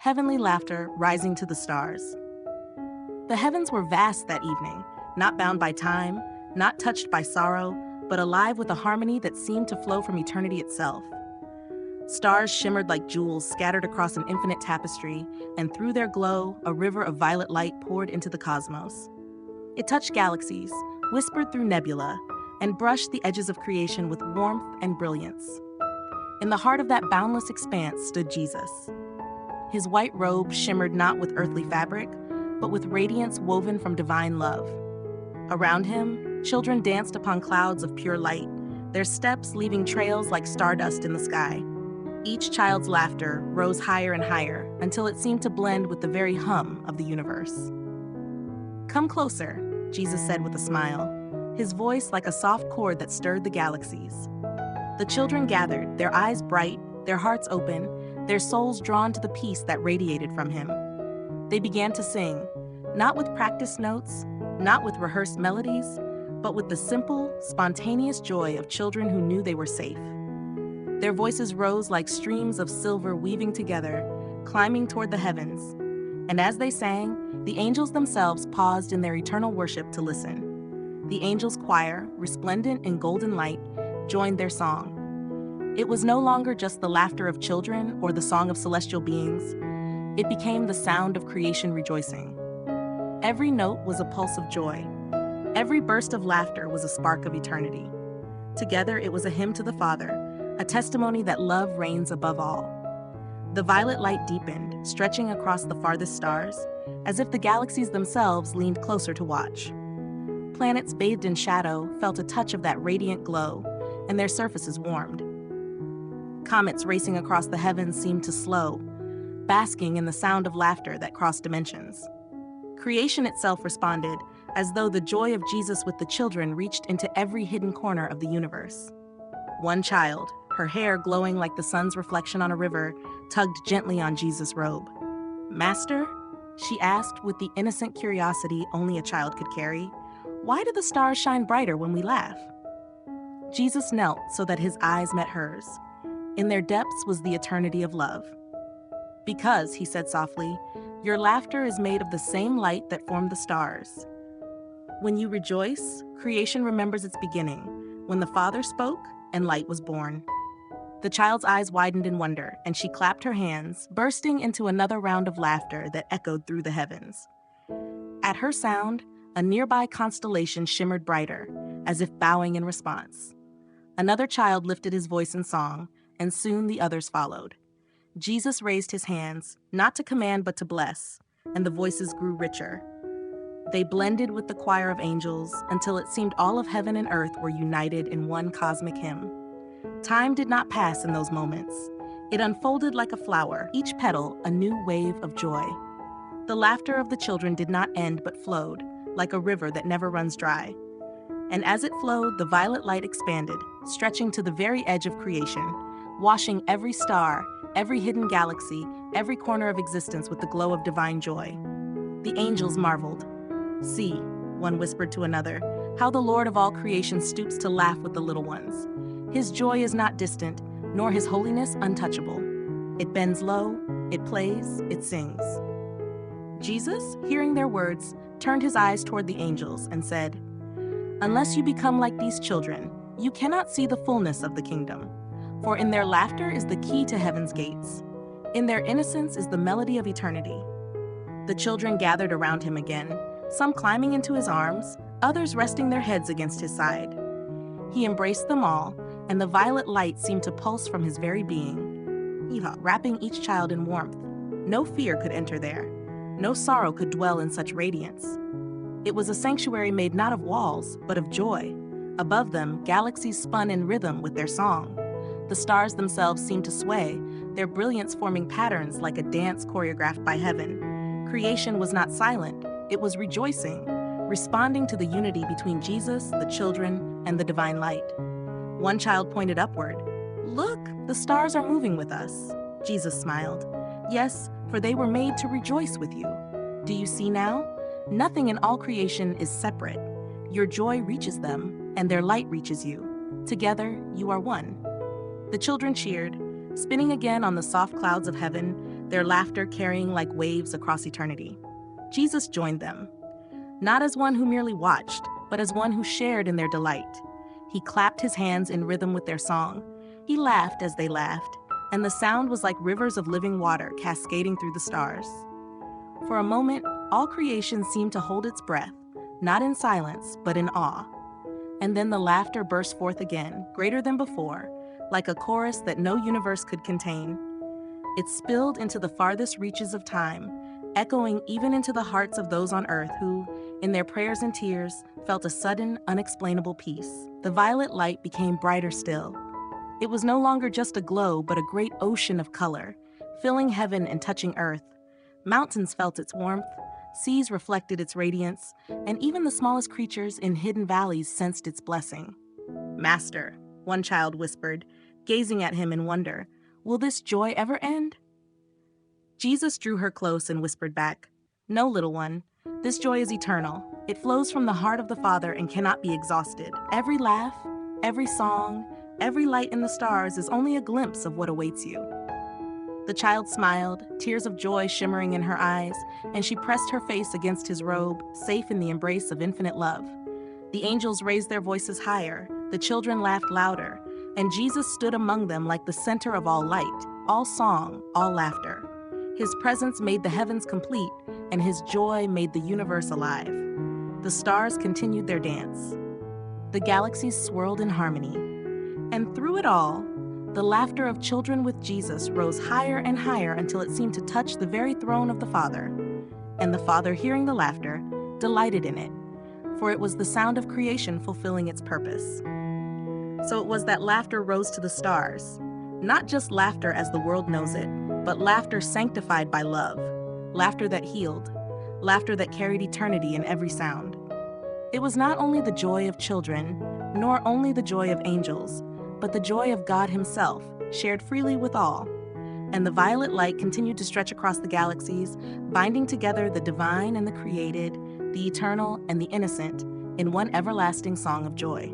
heavenly laughter rising to the stars. The heavens were vast that evening, not bound by time, not touched by sorrow, but alive with a harmony that seemed to flow from eternity itself. Stars shimmered like jewels scattered across an infinite tapestry, and through their glow, a river of violet light poured into the cosmos. It touched galaxies, whispered through nebula, and brushed the edges of creation with warmth and brilliance. In the heart of that boundless expanse stood Jesus. His white robe shimmered not with earthly fabric, but with radiance woven from divine love. Around him, children danced upon clouds of pure light, their steps leaving trails like stardust in the sky. Each child's laughter rose higher and higher until it seemed to blend with the very hum of the universe. "Come closer," Jesus said with a smile, his voice like a soft chord that stirred the galaxies. The children gathered, their eyes bright, their hearts open, their souls drawn to the peace that radiated from him. They began to sing, not with practiced notes, not with rehearsed melodies, but with the simple, spontaneous joy of children who knew they were safe. Their voices rose like streams of silver weaving together, climbing toward the heavens. And as they sang, the angels themselves paused in their eternal worship to listen. The angels' choir, resplendent in golden light, joined their song. It was no longer just the laughter of children or the song of celestial beings. It became the sound of creation rejoicing. Every note was a pulse of joy. Every burst of laughter was a spark of eternity. Together, it was a hymn to the Father, a testimony that love reigns above all. The violet light deepened, stretching across the farthest stars, as if the galaxies themselves leaned closer to watch. Planets bathed in shadow felt a touch of that radiant glow, and their surfaces warmed. Comets racing across the heavens seemed to slow, basking in the sound of laughter that crossed dimensions. Creation itself responded, as though the joy of Jesus with the children reached into every hidden corner of the universe. One child, her hair glowing like the sun's reflection on a river, tugged gently on Jesus' robe. "Master?" she asked with the innocent curiosity only a child could carry. "Why do the stars shine brighter when we laugh?" Jesus knelt so that his eyes met hers. In their depths was the eternity of love. "Because," he said softly, "your laughter is made of the same light that formed the stars. When you rejoice, creation remembers its beginning, when the Father spoke and light was born." The child's eyes widened in wonder, and she clapped her hands, bursting into another round of laughter that echoed through the heavens. At her sound, a nearby constellation shimmered brighter, as if bowing in response. Another child lifted his voice in song, and soon the others followed. Jesus raised his hands, not to command but to bless, and the voices grew richer. They blended with the choir of angels until it seemed all of heaven and earth were united in one cosmic hymn. Time did not pass in those moments. It unfolded like a flower, each petal a new wave of joy. The laughter of the children did not end but flowed, like a river that never runs dry. And as it flowed, the violet light expanded, stretching to the very edge of creation, washing every star, every hidden galaxy, every corner of existence with the glow of divine joy. The angels marveled. "See," one whispered to another, "how the Lord of all creation stoops to laugh with the little ones. His joy is not distant, nor his holiness untouchable. It bends low, it plays, it sings." Jesus, hearing their words, turned his eyes toward the angels and said, "Unless you become like these children, you cannot see the fullness of the kingdom. For in their laughter is the key to heaven's gates. In their innocence is the melody of eternity." The children gathered around him again, some climbing into his arms, others resting their heads against his side. He embraced them all, and the violet light seemed to pulse from his very being, wrapping each child in warmth. No fear could enter there. No sorrow could dwell in such radiance. It was a sanctuary made not of walls, but of joy. Above them, galaxies spun in rhythm with their song. The stars themselves seemed to sway, their brilliance forming patterns like a dance choreographed by heaven. Creation was not silent, it was rejoicing, responding to the unity between Jesus, the children, and the divine light. One child pointed upward. "Look, the stars are moving with us." Jesus smiled. "Yes, for they were made to rejoice with you. Do you see now? Nothing in all creation is separate. Your joy reaches them, and their light reaches you. Together, you are one." The children cheered. Spinning again on the soft clouds of heaven, their laughter carrying like waves across eternity. Jesus joined them, not as one who merely watched, but as one who shared in their delight. He clapped his hands in rhythm with their song. He laughed as they laughed, and the sound was like rivers of living water cascading through the stars. For a moment, all creation seemed to hold its breath, not in silence, but in awe. And then the laughter burst forth again, greater than before, like a chorus that no universe could contain. It spilled into the farthest reaches of time, echoing even into the hearts of those on earth who, in their prayers and tears, felt a sudden, unexplainable peace. The violet light became brighter still. It was no longer just a glow, but a great ocean of color, filling heaven and touching earth. Mountains felt its warmth, seas reflected its radiance, and even the smallest creatures in hidden valleys sensed its blessing. "Master," one child whispered, gazing at him in wonder, "will this joy ever end?" Jesus drew her close and whispered back, "No, little one, this joy is eternal. It flows from the heart of the Father and cannot be exhausted. Every laugh, every song, every light in the stars is only a glimpse of what awaits you." The child smiled, tears of joy shimmering in her eyes, and she pressed her face against his robe, safe in the embrace of infinite love. The angels raised their voices higher, the children laughed louder, and Jesus stood among them like the center of all light, all song, all laughter. His presence made the heavens complete, and his joy made the universe alive. The stars continued their dance. The galaxies swirled in harmony. And through it all, the laughter of children with Jesus rose higher and higher until it seemed to touch the very throne of the Father. And the Father, hearing the laughter, delighted in it, for it was the sound of creation fulfilling its purpose. So it was that laughter rose to the stars, not just laughter as the world knows it, but laughter sanctified by love, laughter that healed, laughter that carried eternity in every sound. It was not only the joy of children, nor only the joy of angels, but the joy of God himself, shared freely with all. And the violet light continued to stretch across the galaxies, binding together the divine and the created, the eternal and the innocent, in one everlasting song of joy.